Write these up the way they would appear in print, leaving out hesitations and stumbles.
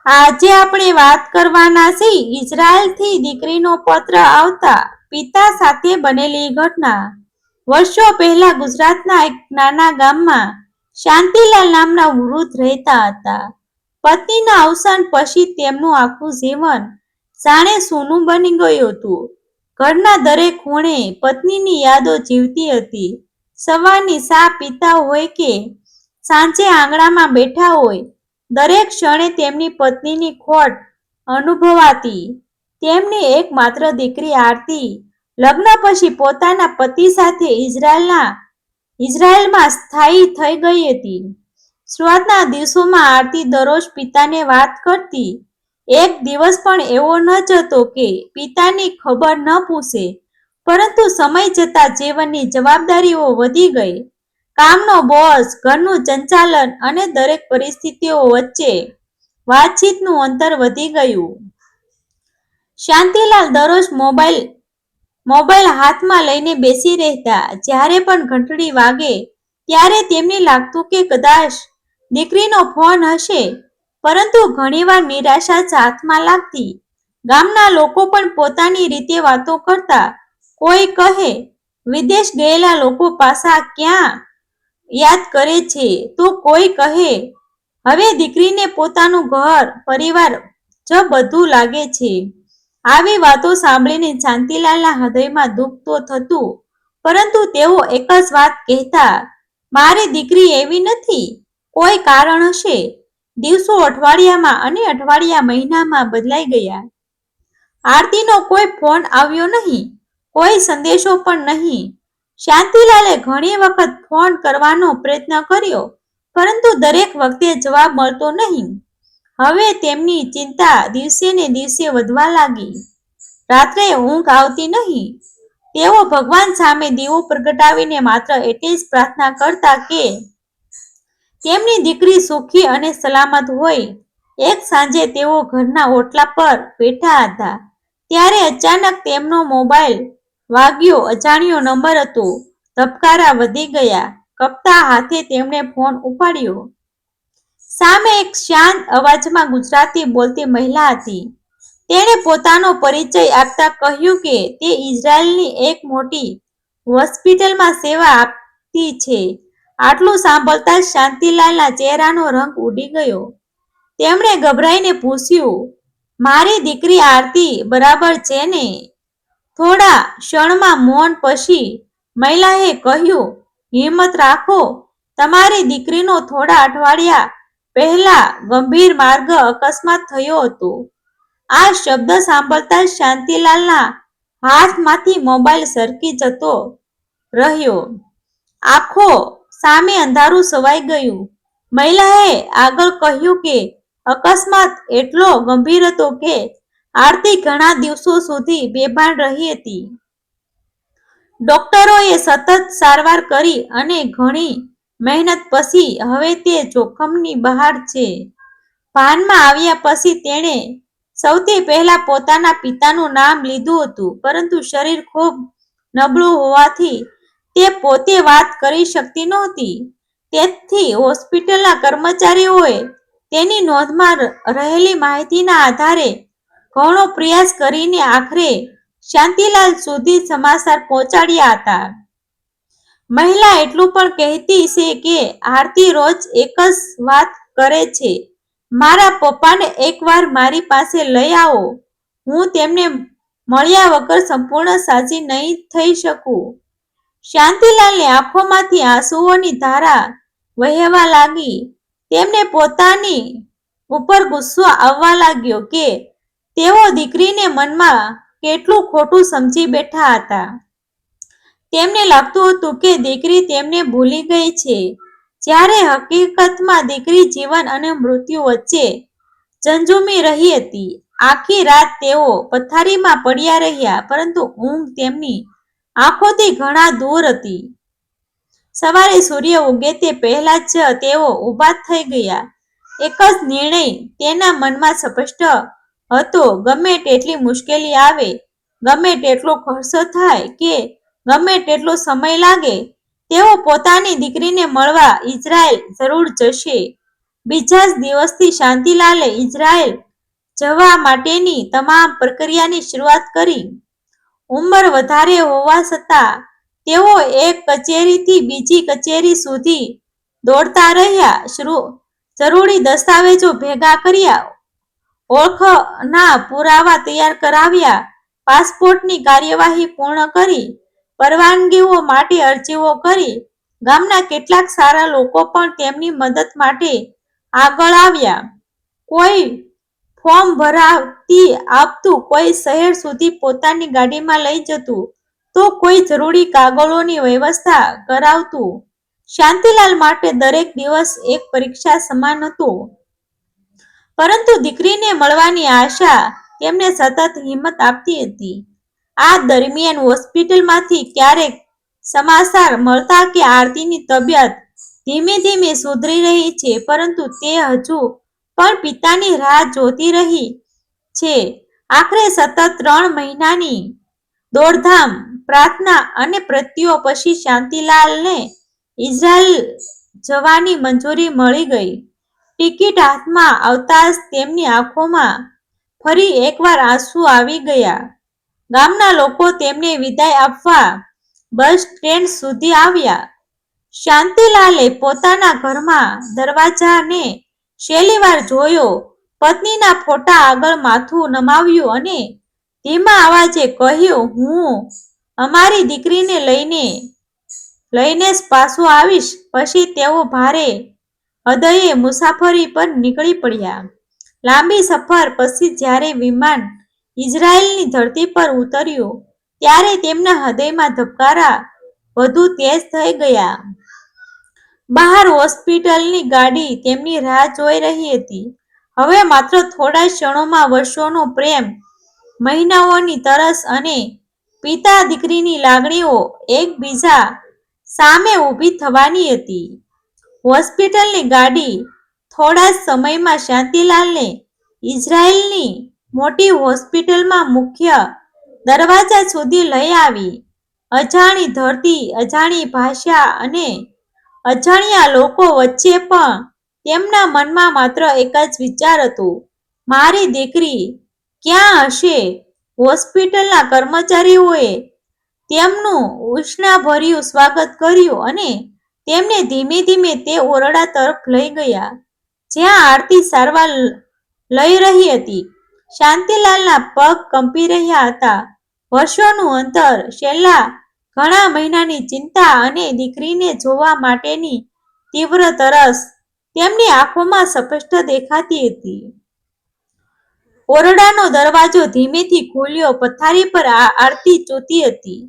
આજે આપણે વાત કરવાના છીએ ઇઝરાયલથી દીકરીનો પત્ર આવતા પિતા સાથે બનેલી ઘટના। વર્ષો પહેલા ગુજરાતના એક નાના ગામમાં શાંતિલાલ નામના વૃદ્ધ રહેતા હતા। પત્નીના અવસાન પછી તેમનું આખું જીવન જાણે સૂનું બની ગયું હતું। ઘરના દરેક ખૂણે પત્નીની યાદો જીવતી હતી। સવારની ચા પીતા હોય કે સાંજે આંગણામાં બેઠા હોય, દરેક ક્ષણે તેમની પત્નીની ખોટ અનુભવાતી। તેમની એકમાત્ર દીકરી આરતી લગ્ન પછી પોતાના પતિ સાથે ઇઝરાયલમાં સ્થાયી થઈ ગઈ હતી। શરૂઆતના દિવસોમાં આરતી દરરોજ પિતાને વાત કરતી। એક દિવસ પણ એવો ન જતો કે પિતાની ખબર ન પૂછે, પરંતુ સમય જતા જીવનની જવાબદારીઓ વધી ગઈ। કામનો બોજ, ઘરનું સંચાલન અને દરેક પરિસ્થિતિઓ વચ્ચે વાતચીતનું અંતર વધી ગયું। શાંતિલાલ દરરોજ મોબાઈલ હાથમાં લઈને બેસી રહેતા। જ્યારે પણ ઘંટડી વાગે ત્યારે તેમને લાગતું કે કદાચ દીકરીનો ફોન હશે, પરંતુ ઘણીવાર નિરાશા જ હાથમાં લાગતી। ગામના લોકો પણ પોતાની રીતે વાતો કરતા। કોઈ કહે વિદેશ ગયેલા લોકો પાછા ક્યાં યાદ કરે છે, તો કોઈ કહે હવે દીકરીને પોતાનું ઘર પરિવાર જ બધું લાગે છે। આવી વાતો સાંભળીને શાંતિલાલના હૃદયમાં દુઃખ તો થતું, પરંતુ તેઓ એક જ વાત કહેતા, મારી દીકરી એવી નથી, કોઈ કારણ હશે। દિવસો અઠવાડિયામાં અને અઠવાડિયા મહિનામાં બદલાઈ ગયા। આરતીનો કોઈ ફોન આવ્યો નહીં, કોઈ સંદેશો પણ નહીં। શાંતિલાલે ઘણી વખત ફોન કરવાનો પ્રયત્ન કર્યો, પરંતુ દરેક વખતે જવાબ મળતો નહીં। હવે તેમની ચિંતા દિવસે ને દિવસે વધવા લાગી। રાત્રે ઊંઘ આવતી નહીં। તેઓ ભગવાન સામે દીવો પ્રગટાવીને માત્ર એટલી જ પ્રાર્થના કરતા કે તેમની દીકરી સુખી અને સલામત હોય। એક સાંજે તેઓ ઘરના ઓટલા પર બેઠા હતા, ત્યારે અચાનક તેમનો મોબાઈલ વાગ્યો। અજાણ્યો નંબર હતો। ધબકારા વધી ગયા। કપતા હાથે તેમણે ફોન ઉપાડ્યો। સામે એક શાંત અવાજમાં ગુજરાતી બોલતી મહિલા હતી। તેણે પોતાનો પરિચય આપતા કહ્યું કે તે ઇઝરાયલની એક મોટી હોસ્પિટલમાં સેવા આપતી છે। આટલું સાંભળતા જ શાંતિલાલના ચહેરાનો રંગ ઉડી ગયો। તેમણે ગભરાઈને પૂછ્યું, મારી દીકરી આરતી બરાબર છે ને? થોડા ક્ષણમાં મૌન પછી મહિલાએ કહ્યું, હિંમત રાખો, તમારી દીકરીનો થોડા અઠવાડિયા પહેલા ગંભીર માર્ગ અકસ્માત થયો હતો। આ શબ્દ સાંભળતા જ શાંતિલાલના હાથમાંથી મોબાઈલ સરકી જતો રહ્યો। આંખો સામે અંધારું છવાઈ ગયું। મહિલાએ આગળ કહ્યું કે અકસ્માત એટલો ગંભીર હતો કે આરતી ઘણા દિવસો સુધી બેભાન રહી હતી। ડોક્ટરોએ સતત સારવાર કરી અને ઘણી મહેનત પછી હવે તે જોખમની બહાર છે। ભાનમાં આવ્યા પછી તેણે સૌથી પહેલા પોતાના પિતાનું નામ લીધું હતું, પરંતુ શરીર ખૂબ નબળું હોવાથી તે પોતે વાત કરી શકતી નહોતી। તેથી હોસ્પિટલના કર્મચારીઓએ તેની નોંધમાં રહેલી માહિતીના આધારે ઘણો પ્રયાસ કરીને આખરે શાંતિલાલ સુધી સમાચાર પહોંચાડ્યા હતા। મહિલા એટલું પણ કહેતી છે કે આરતી રોજ એક જ વાત કરે છે, મારા પપ્પાને એકવાર મારી પાસે લઈ આવો, હું તેમને મળ્યા વગર સંપૂર્ણ સાજી નહીં થઈ શકું। શાંતિલાલની આંખોમાંથી આંસુઓની ધારા વહેવા લાગી। તેમને પોતાની ઉપર ગુસ્સો આવવા લાગ્યો કે તેઓ દીકરીને મનમાં કેટલું ખોટું સમજી બેઠા હતા। તેમને લાગતું હતું કે દીકરી તેમને ભૂલી ગઈ છે, જ્યારે હકીકતમાં દીકરી જીવન અને મૃત્યુ વચ્ચે ઝઝૂમી રહી હતી। આખી રાત તેઓ પથારીમાં પડ્યા રહ્યા, પરંતુ ઊંઘ તેમની આંખોથી ઘણા દૂર હતી। સવારે સૂર્ય ઉગે તે પહેલા જ તેઓ ઊભા થઈ ગયા। એક જ નિર્ણય તેના મનમાં સ્પષ્ટ હતો, ગમે તેટલી મુશ્કેલી આવે, ગમે તેટલો ખર્ચ થાય કે ગમે તેટલો સમય લાગે, તેઓ પોતાની દીકરીને મળવા ઇઝરાયલ જરૂર જશે। બીજા જ દિવસથી શાંતિલાલે ઇઝરાયલ જવા માટેની તમામ પ્રક્રિયાની શરૂઆત કરી. ઉંમર વધારે હોવા છતાં તેઓ એક કચેરીથી બીજી કચેરી સુધી દોડતા રહ્યા. જરૂરી દસ્તાવેજો ભેગા કર્યા, ઓળખના પુરાવા તૈયાર કરાવ્યા, પાસપોર્ટની કાર્યવાહી પૂર્ણ કરી, પરવાનગીઓ માટે અરજીઓ કરી. ગામના કેટલાક સારા લોકો પણ તેમની મદદ માટે આગળ આવ્યા. કોઈ ફોર્મ ભરાવી આપતું, કોઈ શહેર સુધી પોતાની ગાડીમાં લઈ જતું, તો કોઈ જરૂરી કાગળોની વ્યવસ્થા કરાવતું. શાંતિલાલ માટે દરેક દિવસ એક પરીક્ષા સમાન હતો. પરંતુ દીકરીને મળવાની આશા તેમને સતત હિંમત આપતી હતી. આ દરમિયાન હોસ્પિટલમાંથી ક્યારેક સમાચાર મળતા કે આરતીની તબિયત ધીમે ધીમે સુધરી રહી છે, પરંતુ તે હજુ પણ પિતાની રાહ જોતી રહી છે. આખરે સતત 3 મહિનાની દોડધામ, પ્રાર્થના અને પ્રયત્નો પછી શાંતિલાલને ઇઝરાયલ જવાની મંજૂરી મળી ગઈ. ટિકિટ હાથમાં આવતા જ તેમની આંખોમાં ફરી એકવાર આંસુ આવી ગયા. ગામના લોકો તેમને વિદાય આપવા બસ સ્ટેન્ડ સુધી આવ્યા. શાંતિલાલે પોતાના ઘરના દરવાજાને છેલ્લીવાર જોયો, પત્નીના ફોટા આગળ માથું નમાવ્યું અને ધીમા અવાજે કહ્યું, "હું અમારી દીકરીને લઈને જ પાછો આવીશ." પછી તેઓ ભારે હૃદયે મુસાફરી પર નીકળી પડ્યા. લાંબી સફર પછી જ્યારે વિમાન ઇઝરાયલની ધરતી પર ઉતર્યું, ત્યારે તેમના હૃદયમાં ધબકારા વધુ તેજ થઈ ગયા. બહાર હોસ્પિટલની ગાડી તેમની રાહ જોઈ રહી હતી. હવે માત્ર થોડા ક્ષણોમાં વર્ષોનો પ્રેમ, મહિનાઓની તરસ અને પિતા-દીકરીની લાગણીઓ એકબીજા સામે ઊભી થવાની હતી. હોસ્પિટલની ગાડી થોડા જ સમયમાં શાંતિલાલને ઇઝરાયલની મોટી હોસ્પિટલમાં મુખ્ય દરવાજા સુધી લઈ આવી. અજાણી ધરતી, અજાણી ભાષા અને અજાણ્યા લોકો વચ્ચે પણ તેમના મનમાં માત્ર એક જ વિચાર હતો, મારી દીકરી ક્યાં હશે? હોસ્પિટલના કર્મચારીઓએ તેમનું ઉષ્માભર્યું સ્વાગત કર્યું અને તેમને ધીમે ધીમે તે ઓરડા તરફ લઈ ગયા, જ્યાં આરતી સારવાર લઈ રહી હતી. શાંતિલાલના પગ કંપી રહ્યા હતા. વર્ષોનું અંતર, છેલ્લા ઘણા મહિનાની ચિંતા અને દીકરીને જોવા માટેની તીવ્ર તરસ તેમની આંખોમાં સ્પષ્ટ દેખાતી હતી. ઓરડાનો દરવાજો ધીમેથી ખુલ્યો. પથારી પર આરતી સૂતી હતી.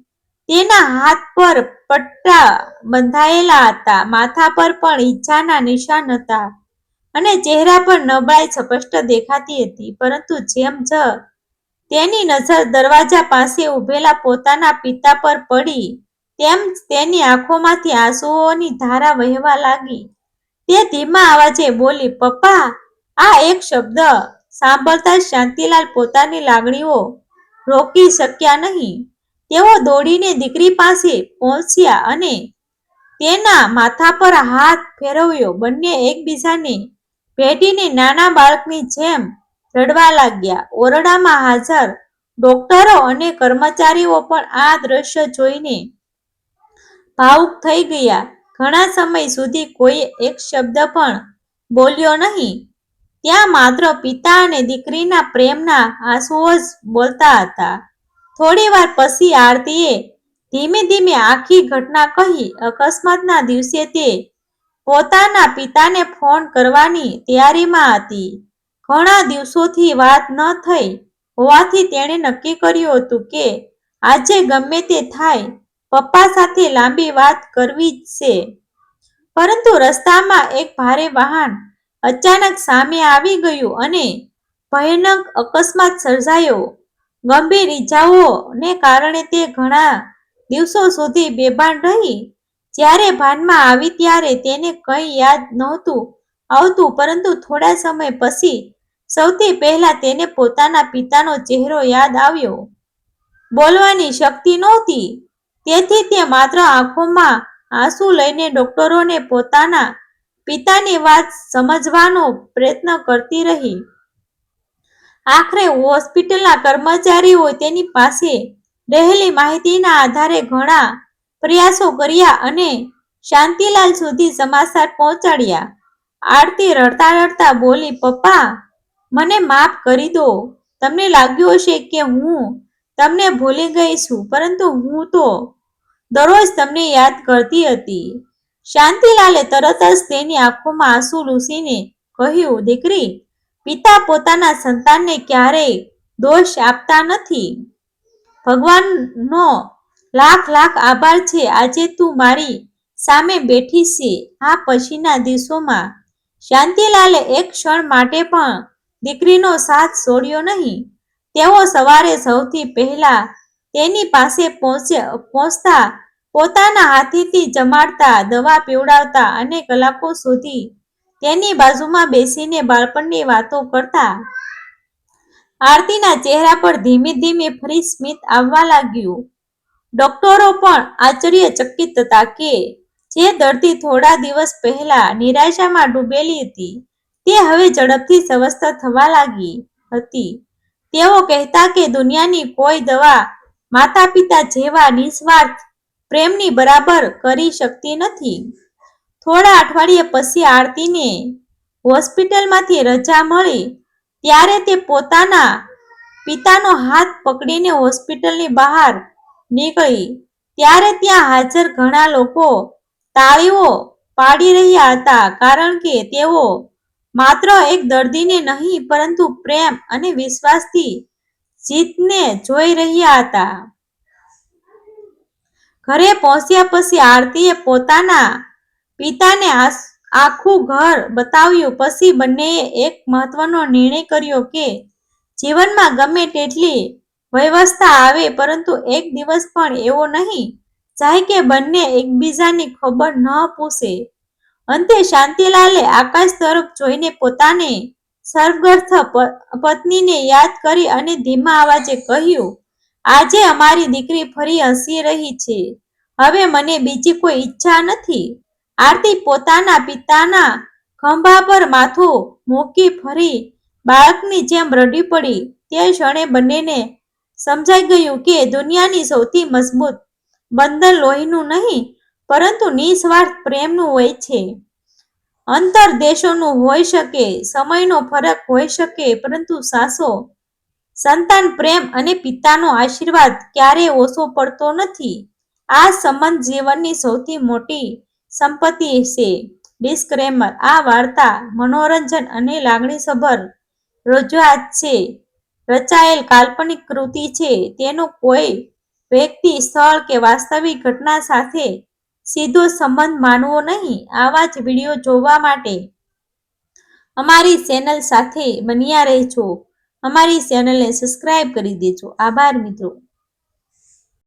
તેના હાથ પર પટ્ટા બંધાયેલા હતા, માથા પર પણ ઈજાના નિશાન હતા અને ચહેરા પર નબળાઈ સ્પષ્ટ દેખાતી હતી. પરંતુ જેમ જ તેની નજર દરવાજા પાસે ઊભેલા પોતાના પિતા પર પડી, તેમ જ તેની આંખોમાંથી આંસુઓની ધારા વહેવા લાગી. તે ધીમા અવાજે બોલી, "પપ્પા." આ એક શબ્દ સાંભળતા જ શાંતિલાલ પોતાની લાગણીઓ રોકી શક્યા નહીં. તેઓ દોડીને દીકરી પાસે પહોંચ્યા અને તેના માથા પર હાથ ફેરવ્યો. બંને એકબીજાને ભેટીને નાના બાળકની જેમ રડવા લાગ્યા. ઓરડામાં હાજર ડોક્ટરો અને કર્મચારીઓ પણ આ દ્રશ્ય જોઈને ભાવુક થઈ ગયા. ઘણા સમય સુધી કોઈ એક શબ્દ પણ બોલ્યો નહીં. ત્યાં માત્ર પિતા અને દીકરીના પ્રેમના આંસુઓ જ બોલતા હતા. થોડીવાર પછી આરતીએ ધીમે ધીમે આખી ઘટના કહી. અકસ્માતના દિવસે તે પોતાના પિતાને ફોન કરવાની તૈયારીમાં હતી. ઘણા દિવસોથી વાત ન થઈ હોવાથી તેણે નક્કી કર્યું હતું કે આજે ગમે તે થાય, પપ્પા સાથે લાંબી વાત કરવી જ છે. પરંતુ રસ્તામાં એક ભારે વાહન અચાનક સામે આવી ગયું અને ભયાનક અકસ્માત સર્જાયો. ગંભીર ઈજાઓને કારણે તે ઘણા દિવસો સુધી બેભાન રહી. જ્યારે ભાનમાં આવી ત્યારે તેને કંઈ યાદ નહોતું આવતું, પરંતુ થોડા સમય પછી સૌથી પહેલા તેને પોતાના પિતાનો ચહેરો યાદ આવ્યો. બોલવાની શક્તિ નહોતી, તેથી તે માત્ર આંખોમાં આંસુ લઈને ડોક્ટરોને પોતાના પિતાની વાત સમજવાનો પ્રયત્ન કરતી રહી. આખરે હોસ્પિટલના કર્મચારીઓ તેની પાસે રહેલી માહિતીના આધારે ઘણા પ્રયાસો કર્યા અને શાંતિલાલ સુધી સમાચાર પહોંચાડ્યા. આરતી રડતા રડતા બોલી, પપ્પા, મને માફ કરી દો. તમને લાગ્યું હશે કે હું તમને ભૂલી ગઈ છું, પરંતુ હું તો દરરોજ તમને યાદ કરતી હતી. શાંતિલાલે તરત જ તેની આંખોમાં આંસુ લૂસીને કહ્યું, દીકરી, પિતા પોતાના સંતાનને ક્યારેય દોષ આપતા નથી. ભગવાનનો લાખ લાખ આભાર છે આજે તું મારી સામે બેઠી છે. આ પછીના દિવસોમાં શાંતિલાલે એક ક્ષણ માટે પણ દીકરીનો સાથ છોડ્યો નહીં. તેઓ સવારે સૌથી પહેલા તેની પાસે પહોંચતા, પોતાના હાથેથી જમાડતા, દવા પીવડાવતા અને કલાકો સુધી તેની બાજુમાં બેસીને બાળપણની વાતો કરતા. આરતીના ચહેરા પર ધીમે ધીમે ફરી સ્મિત આવવા લાગ્યું. ડોક્ટરો પણ આશ્ચર્યચકિત હતા કે જે દર્દી થોડા દિવસ પહેલા નિરાશામાં ડૂબેલી હતી, તે હવે ઝડપથી સ્વસ્થ થવા લાગી હતી. તેઓ કહેતા કે દુનિયાની કોઈ દવા માતા પિતા જેવા નિસ્વાર્થ પ્રેમની બરાબર કરી શકતી નથી. થોડા અઠવાડિયા પછી આરતીને હોસ્પિટલમાંથી રજા મળી ત્યારે તે પોતાના પિતાનો હાથ પકડીને હોસ્પિટલની બહાર નીકળી. ત્યારે ત્યાં હાજર ઘણા લોકો તાળીઓ પાડી રહ્યા હતા, કારણ કે તેઓ માત્ર એક દર્દીને નહીં, પરંતુ પ્રેમ અને વિશ્વાસથી જીતને જોઈ રહ્યા હતા. ઘરે પહોંચ્યા પછી આરતીએ પોતાના પિતાને આખું ઘર બતાવ્યું. પછી બંનેએ એક મહત્વનો નિર્ણય કર્યો કે જીવનમાં ગમે તેટલી વ્યવસ્થા આવે, પરંતુ એક દિવસ પણ એવો નહીં જાય કે બંને એકબીજાની ખબર ન પૂછે. અંતે શાંતિલાલે આકાશ તરફ જોઈને પોતાની સ્વર્ગસ્થ પત્નીને યાદ કરી અને ધીમા અવાજે કહ્યું, આજે અમારી દીકરી ફરી હસી રહી છે. હવે મને બીજી કોઈ ઈચ્છા નથી. આરતી પોતાના પિતાના ખભા પર માથું મૂકી ફરી બાળકની જેમ રડી પડી. તે ક્ષણે બંનેને સમજાઈ ગયું કે દુનિયાની સૌથી મજબૂત બંધન લોહીનું નહીં, પરંતુ નિસ્વાર્થ પ્રેમનું હોય છે. અંતર દેશોનું હોઈ શકે, સમયનો ફરક હોઈ શકે, પરંતુ સાચો સંતાન પ્રેમ અને પિતાનો આશીર્વાદ ક્યારેય ઓછો પડતો નથી. આ સંબંધ જીવનની સૌથી મોટી સંપત્તિ છે. ડિસ્ક્લેમર: આ વાર્તા મનોરંજન અને લાગણીસભર રજૂઆત છે. રચાયેલ કાલ્પનિક કૃતિ છે. તેનો કોઈ વ્યક્તિ, સ્થળ કે વાસ્તવિક ઘટના સાથે સીધો સંબંધ માનવો નહીં. આવા જ વિડીયો જોવા માટે અમારી ચેનલ સાથે બન્યા રહેજો. અમારી ચેનલને સબસ્ક્રાઇબ કરી દેજો. આભાર મિત્રો.